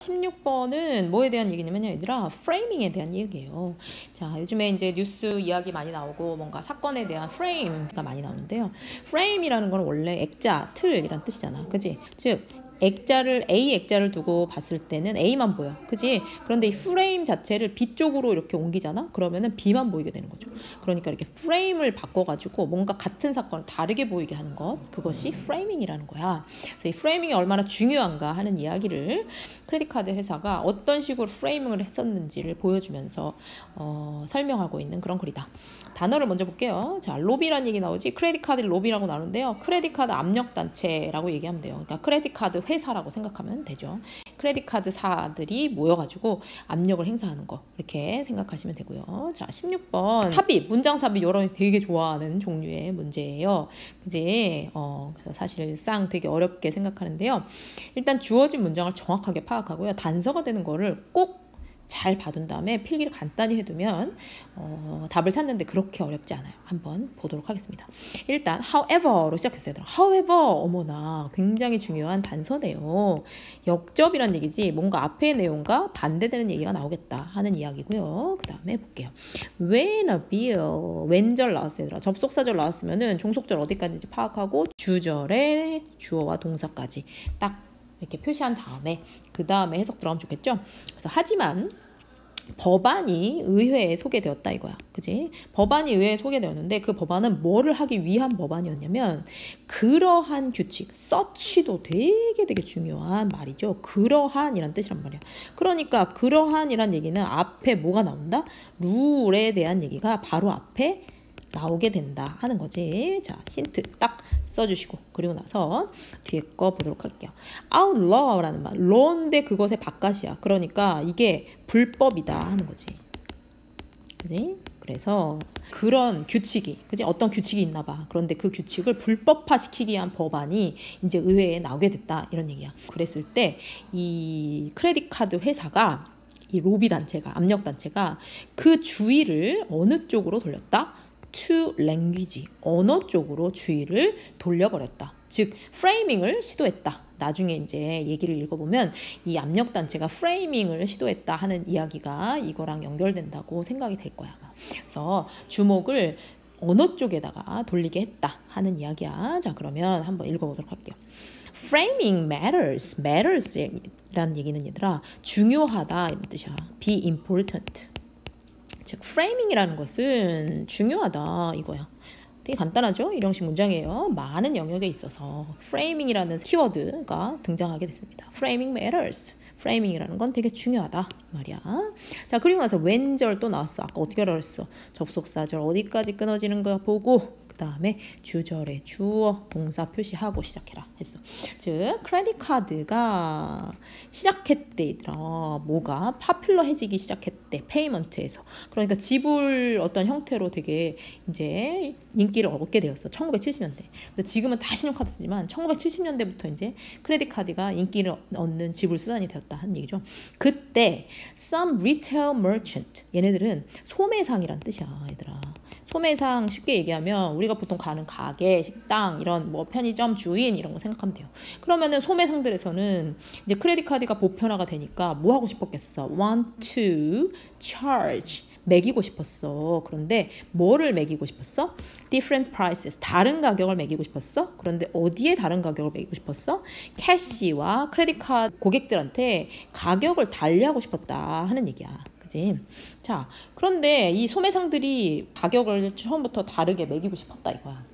16번은 뭐에 대한 얘기냐면요, 얘들아, 프레이밍에 대한 얘기예요. 자, 요즘에 이제 뉴스 이야기 많이 나오고 뭔가 사건에 대한 프레임가 많이 나오는데요. 프레임이라는 건 원래 액자, 틀이란 뜻이잖아. 그지? 즉, A 액자를 두고 봤을 때는 A만 보여. 그지? 그런데 이 프레임 자체를 B 쪽으로 이렇게 옮기잖아? 그러면은 B만 보이게 되는 거죠. 그러니까 이렇게 프레임을 바꿔가지고 뭔가 같은 사건을 다르게 보이게 하는 것. 그것이 프레이밍이라는 거야. 그래서 이 프레이밍이 얼마나 중요한가 하는 이야기를 크레딧 카드 회사가 어떤 식으로 프레이밍을 했었는지를 보여주면서 설명하고 있는 그런 글이다. 단어를 먼저 볼게요. 자, 로비라는 얘기 나오지. 크레딧 카드 로비라고 나오는데요. 크레딧 카드 압력 단체라고 얘기하면 돼요. 그러니까 크레딧 카드 회사라고 생각하면 되죠. 크레딧 카드사들이 모여가지고 압력을 행사하는 거, 이렇게 생각하시면 되고요. 자, 16번 삽입, 문장 삽입, 여러분이 되게 좋아하는 종류의 문제예요. 그지? 그래서 사실상 되게 어렵게 생각하는데요. 일단 주어진 문장을 정확하게 파악하고요. 단서가 되는 거를 꼭 잘 봐둔 다음에 필기를 간단히 해두면 답을 찾는데 그렇게 어렵지 않아요. 한번 보도록 하겠습니다. 일단 however로 시작했어요. however, 어머나, 굉장히 중요한 단서네요. 역접이란 얘기지, 뭔가 앞의 내용과 반대되는 얘기가 나오겠다 하는 이야기고요. 그 다음에 볼게요. when a bill, 왼절 나왔어요. 얘들아. 접속사절 나왔으면은 종속절 어디까지인지 파악하고 주절에 주어와 동사까지 딱 이렇게 표시한 다음에 그 다음에 해석 들어가면 좋겠죠. 그래서 하지만 법안이 의회에 소개되었다 이거야. 그지? 법안이 의회에 소개되었는데 그 법안은 뭐를 하기 위한 법안이었냐면 그러한 규칙, such도 되게 중요한 말이죠. 그러한이란 뜻이란 말이야. 그러니까 그러한이란 얘기는 앞에 뭐가 나온다? 룰에 대한 얘기가 바로 앞에 나오게 된다 하는 거지. 자, 힌트 딱 써주시고 그리고 나서 뒤에 거 보도록 할게요. outlaw라는 말, law인데 그것의 바깥이야. 그러니까 이게 불법이다 하는 거지. 그지? 그래서 그런 규칙이, 그지? 어떤 규칙이 있나 봐. 그런데 그 규칙을 불법화시키기 위한 법안이 이제 의회에 나오게 됐다 이런 얘기야. 그랬을 때 이 크레딧 카드 회사가, 이 로비 단체가, 압력 단체가 그 주의를 어느 쪽으로 돌렸다? to language, 언어 쪽으로 주의를 돌려버렸다. 즉 프레이밍을 시도했다. 나중에 이제 얘기를 읽어보면 이 압력 단체가 프레이밍을 시도했다 하는 이야기가 이거랑 연결된다고 생각이 될 거야. 그래서 주목을 언어 쪽에다가 돌리게 했다 하는 이야기야. 자, 그러면 한번 읽어보도록 할게요. Framing matters라는 얘기는 얘들아 중요하다 이런 뜻이야. Be important. 즉 프레이밍이라는 것은 중요하다 이거야. 되게 간단하죠? 이런 식 문장이에요. 많은 영역에 있어서 프레이밍이라는 키워드가 등장하게 됐습니다. Framing matters. 프레이밍이라는 건 되게 중요하다 말이야. 자, 그리고 나서 왼절 또 나왔어. 아까 어떻게 알았어? 접속사절 어디까지 끊어지는 거 보고 그 다음에 주절에 주어 동사 표시하고 시작해라 했어. 즉 크레딧 카드가 시작했대. 뭐가 파퓰러해지기 시작했대. 페이먼트에서. 그러니까 지불 어떤 형태로 되게 이제 인기를 얻게 되었어. 1970년대. 근데 지금은 다 신용카드 쓰지만 1970년대부터 이제 크레딧 카드가 인기를 얻는 지불 수단이 되었다 하는 얘기죠. 그때 some retail merchant, 얘네들은 소매상이란 뜻이야, 얘들아. 소매상 쉽게 얘기하면 우리가 보통 가는 가게, 식당, 이런 뭐 편의점 주인 이런 거 생각하면 돼요. 그러면은 소매상들에서는 이제 크레딧 카드가 보편화가 되니까 뭐 하고 싶었겠어? Want to charge. 매기고 싶었어. 그런데 뭐를 매기고 싶었어? Different prices. 다른 가격을 매기고 싶었어. 그런데 어디에 다른 가격을 매기고 싶었어? 캐시와 크레딧 카드 고객들한테 가격을 달리하고 싶었다 하는 얘기야. 자, 그런데 이 소매상들이 가격을 처음부터 다르게 매기고 싶었다 이거야.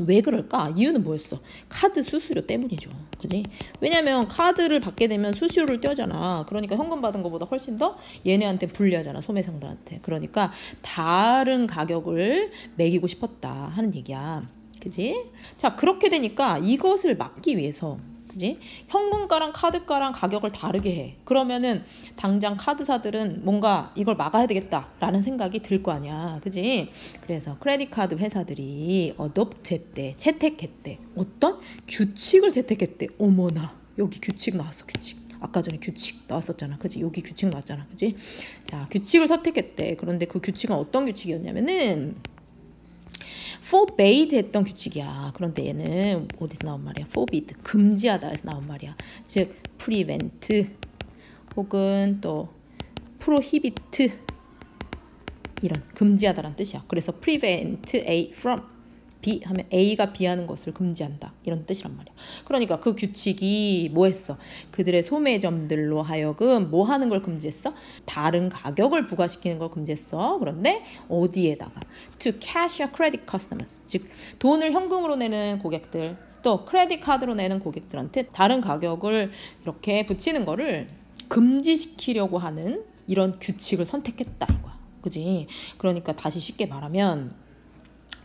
왜 그럴까? 이유는 뭐였어? 카드 수수료 때문이죠. 그지? 왜냐면 카드를 받게 되면 수수료를 떼잖아. 그러니까 현금 받은 것보다 훨씬 더 얘네한테 불리하잖아. 소매상들한테. 그러니까 다른 가격을 매기고 싶었다 하는 얘기야. 그지? 자, 그렇게 되니까 이것을 막기 위해서, 그지? 현금가랑 카드가랑 가격을 다르게 해. 그러면은 당장 카드사들은 뭔가 이걸 막아야 되겠다라는 생각이 들 거 아니야. 그지? 그래서 크레딧 카드 회사들이 어댑트했대. 채택했대. 어떤 규칙을 채택했대. 어머나. 여기 규칙 나왔어. 규칙. 아까 전에 규칙 나왔었잖아. 그지? 여기 규칙 나왔잖아. 그지? 자, 규칙을 선택했대. 그런데 그 규칙은 어떤 규칙이었냐면은 forbade 했던 규칙이야. 그런데 얘는 어디서 나온 말이야? forbid, 금지하다에서 나온 말이야. 즉 prevent, 혹은 또 prohibit 이런 금지하다란 뜻이야. 그래서 prevent A from B 하면 A가 B하는 것을 금지한다 이런 뜻이란 말이야. 그러니까 그 규칙이 뭐 했어? 그들의 소매점들로 하여금 뭐 하는 걸 금지했어? 다른 가격을 부과시키는 걸 금지했어. 그런데 어디에다가? To cash or credit customers, 즉 돈을 현금으로 내는 고객들 또 크레딧 카드로 내는 고객들한테 다른 가격을 이렇게 붙이는 거를 금지시키려고 하는 이런 규칙을 선택했다 이거야. 그지? 그러니까 다시 쉽게 말하면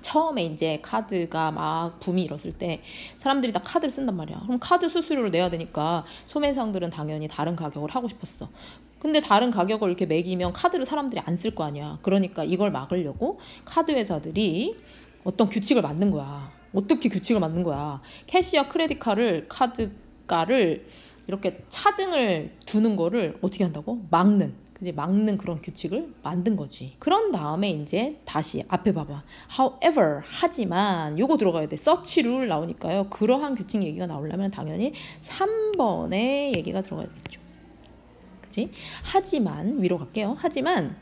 처음에 이제 카드가 막 붐이 일었을 때 사람들이 다 카드를 쓴단 말이야. 그럼 카드 수수료를 내야 되니까 소매상들은 당연히 다른 가격을 하고 싶었어. 근데 다른 가격을 이렇게 매기면 카드를 사람들이 안 쓸 거 아니야. 그러니까 이걸 막으려고 카드 회사들이 어떤 규칙을 만든 거야. 어떻게 규칙을 만든 거야? 캐시와 카드가를 이렇게 차등을 두는 거를 어떻게 한다고? 막는 그런 규칙을 만든 거지. 그런 다음에 이제 다시 앞에 봐봐. However, 하지만 요거 들어가야 돼. such rule 나오니까요. 그러한 규칙 얘기가 나오려면 당연히 3번의 얘기가 들어가야겠죠. 그치? 하지만 위로 갈게요. 하지만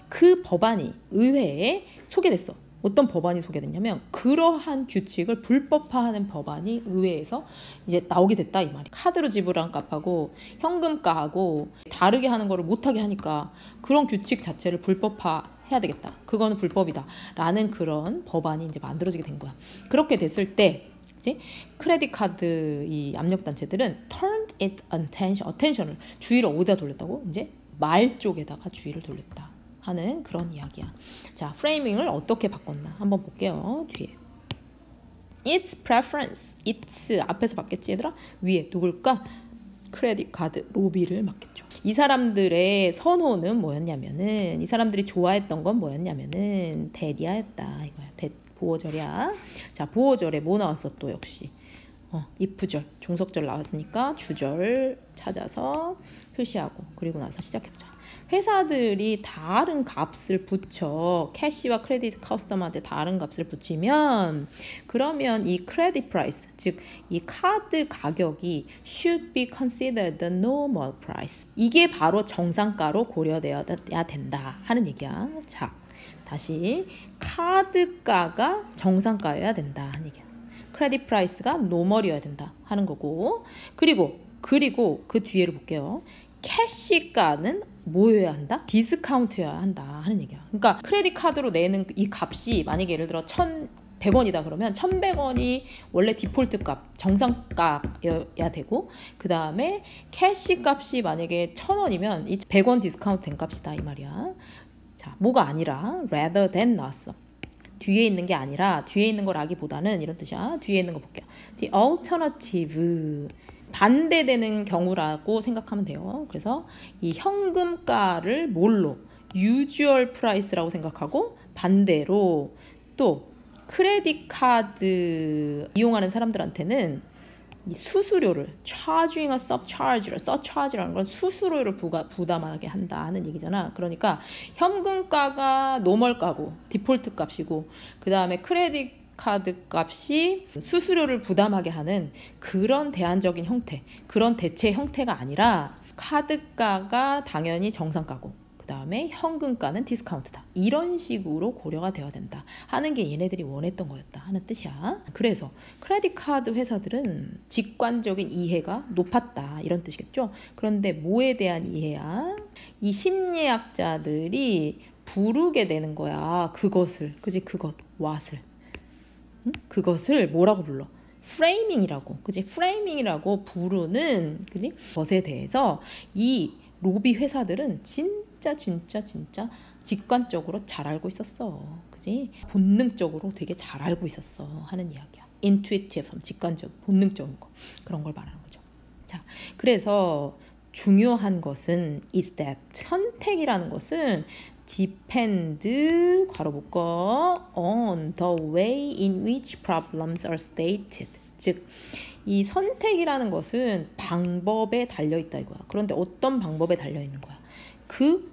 그 법안이 의회에 소개됐어. 어떤 법안이 소개됐냐면 그러한 규칙을 불법화하는 법안이 의회에서 이제 나오게 됐다 이 말이야. 카드로 지불한 값하고 현금가하고 다르게 하는 거를 못하게 하니까 그런 규칙 자체를 불법화해야 되겠다. 그거는 불법이다 라는 그런 법안이 이제 만들어지게 된 거야. 그렇게 됐을 때 이제 크레딧 카드 이 압력 단체들은 turned its attention을 주의를 어디다 돌렸다고? 이제 말 쪽에다가 주의를 돌렸다 하는 그런 이야기야. 자, 프레이밍을 어떻게 바꿨나 한번 볼게요. 뒤에 its preference, its 앞에서 봤겠지 얘들아? 위에 누굴까? 크레딧 카드 로비를 맡겼죠. 이 사람들의 선호는 뭐였냐면은 이 사람들이 좋아했던 건 뭐였냐면은 대디아였다 이거야. 보호절이야. 자, 보호절에 뭐 나왔어 또 역시 if절, 종속절 나왔으니까 주절 찾아서 표시하고 그리고 나서 시작해보자. 회사들이 다른 값을 붙여 캐시와 크레딧 커스텀한테 다른 값을 붙이면 그러면 이 크레딧 프라이스, 즉 이 카드 가격이 should be considered the normal price. 이게 바로 정상가로 고려되어야 된다 하는 얘기야. 자, 다시 카드가가 정상가여야 된다 하는 얘기야. 크레딧 프라이스가 노멀이어야 된다 하는 거고 그리고 그 뒤에를 볼게요. 캐시가는 뭐여야 한다? 디스카운트여야 한다 하는 얘기야. 그러니까 크레딧 카드로 내는 이 값이 만약에 예를 들어 1,100원이다 그러면 1,100원이 원래 디폴트 값 정상가여야 되고 그 다음에 캐시 값이 만약에 1,000원이면 이 100원 디스카운트 된 값이다 이 말이야. 자, 뭐가 아니라 rather than 나왔어. 뒤에 있는 게 아니라 뒤에 있는 거라기보다는 이런 뜻이야. 뒤에 있는 거 볼게요. The alternative 반대되는 경우라고 생각하면 돼요. 그래서 이 현금가를 뭘로? usual price라고 생각하고 반대로 또 크레딧 카드 이용하는 사람들한테는 이 수수료를 charging a surcharge라는 건 수수료를 부담하게 한다는 얘기잖아. 그러니까 현금가가 노멀가고 디폴트 값이고 그 다음에 크레딧 카드 값이 수수료를 부담하게 하는 그런 대안적인 형태, 그런 대체 형태가 아니라 카드가가 당연히 정상가고 그 다음에 현금가는 디스카운트다. 이런 식으로 고려가 되어야 된다 하는 게 얘네들이 원했던 거였다 하는 뜻이야. 그래서 크레딧 카드 회사들은 직관적인 이해가 높았다 이런 뜻이겠죠. 그런데 뭐에 대한 이해야? 이 심리학자들이 부르게 되는 거야. 그것을, 그지? what을. 그것을 뭐라고 불러? 프레이밍이라고, 그지? 프레이밍이라고 부르는, 그지? 것에 대해서 이 로비 회사들은 진짜 직관적으로 잘 알고 있었어, 그지? 본능적으로 되게 잘 알고 있었어 하는 이야기야. intuitive, 직관적, 본능적인 거 그런 걸 말하는 거죠. 자, 그래서 중요한 것은 is that 선택이라는 것은 depend 괄호 묶어 on the way in which problems are stated. 즉, 이 선택이라는 것은 방법에 달려있다 이거야. 그런데 어떤 방법에 달려있는 거야? 그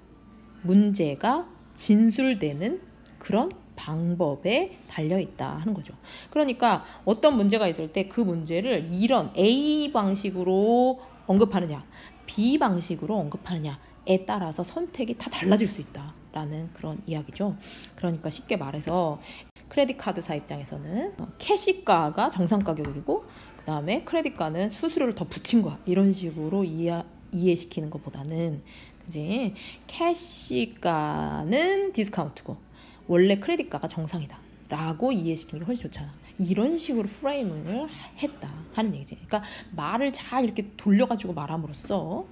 문제가 진술되는 그런 방법에 달려있다 하는 거죠. 그러니까 어떤 문제가 있을 때 그 문제를 이런 A 방식으로 언급하느냐 비방식으로 언급하느냐에 따라서 선택이 다 달라질 수 있다라는 그런 이야기죠. 그러니까 쉽게 말해서 크레딧 카드사 입장에서는 캐시가가 정상 가격이고 그 다음에 크레딧가는 수수료를 더 붙인 거야. 이런 식으로 이해시키는 것보다는 그지? 캐시가는 디스카운트고 원래 크레딧가가 정상이다 라고 이해시키는 게 훨씬 좋잖아. 이런 식으로 프레이밍을 했다 하는 얘기지. 그러니까 말을 잘 이렇게 돌려가지고 말함으로써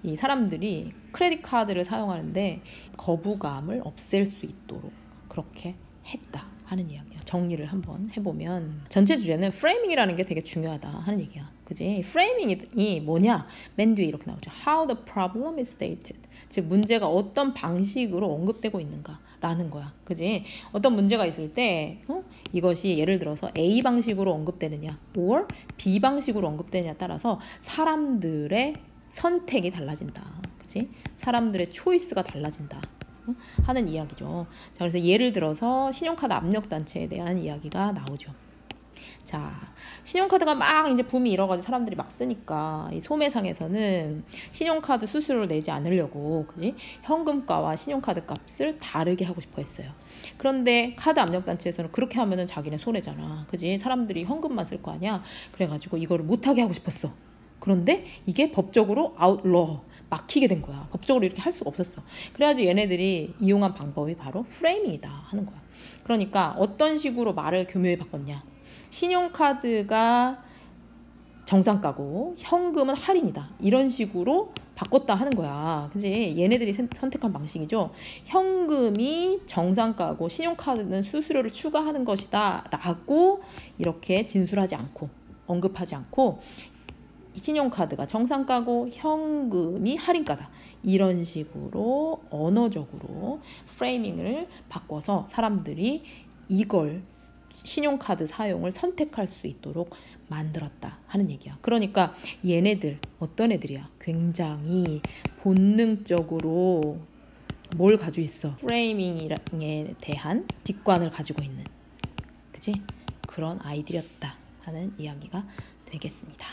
이 사람들이 크레딧 카드를 사용하는데 거부감을 없앨 수 있도록 그렇게 했다 하는 이야기야. 정리를 한번 해보면 전체 주제는 프레이밍이라는 게 되게 중요하다 하는 얘기야. 그지? 프레이밍이 뭐냐? 맨 뒤에 이렇게 나오죠. How the problem is stated. 즉 문제가 어떤 방식으로 언급되고 있는가 라는 거야. 그지? 어떤 문제가 있을 때 이것이 예를 들어서 A 방식으로 언급되느냐 or B 방식으로 언급되느냐에 따라서 사람들의 선택이 달라진다. 그지? 사람들의 초이스가 달라진다. 하는 이야기죠. 자, 그래서 예를 들어서 신용카드 압력단체에 대한 이야기가 나오죠. 자, 신용카드가 막 이제 붐이 일어가지고 사람들이 막 쓰니까 이 소매상에서는 신용카드 수수료를 내지 않으려고 그지? 현금가와 신용카드 값을 다르게 하고 싶어 했어요. 그런데 카드 압력단체에서는 그렇게 하면은 자기네 손해잖아. 그지? 사람들이 현금만 쓸 거 아니야. 그래가지고 이거를 못하게 하고 싶었어. 그런데 이게 법적으로 아웃러 막히게 된 거야. 법적으로 이렇게 할 수가 없었어. 그래가지고 얘네들이 이용한 방법이 바로 프레이밍이다 하는 거야. 그러니까 어떤 식으로 말을 교묘히 바꿨냐. 신용카드가 정상가고 현금은 할인이다. 이런 식으로 바꿨다 하는 거야. 그지? 얘네들이 선택한 방식이죠. 현금이 정상가고 신용카드는 수수료를 추가하는 것이다 라고 이렇게 진술하지 않고 언급하지 않고 신용카드가 정상가고 현금이 할인가다. 이런 식으로 언어적으로 프레이밍을 바꿔서 사람들이 이걸 신용카드 사용을 선택할 수 있도록 만들었다 하는 얘기야. 그러니까 얘네들 어떤 애들이야? 굉장히 본능적으로 뭘 가지고 있어? 프레이밍에 대한 직관을 가지고 있는 그치? 그런 아이들이었다 하는 이야기가 되겠습니다.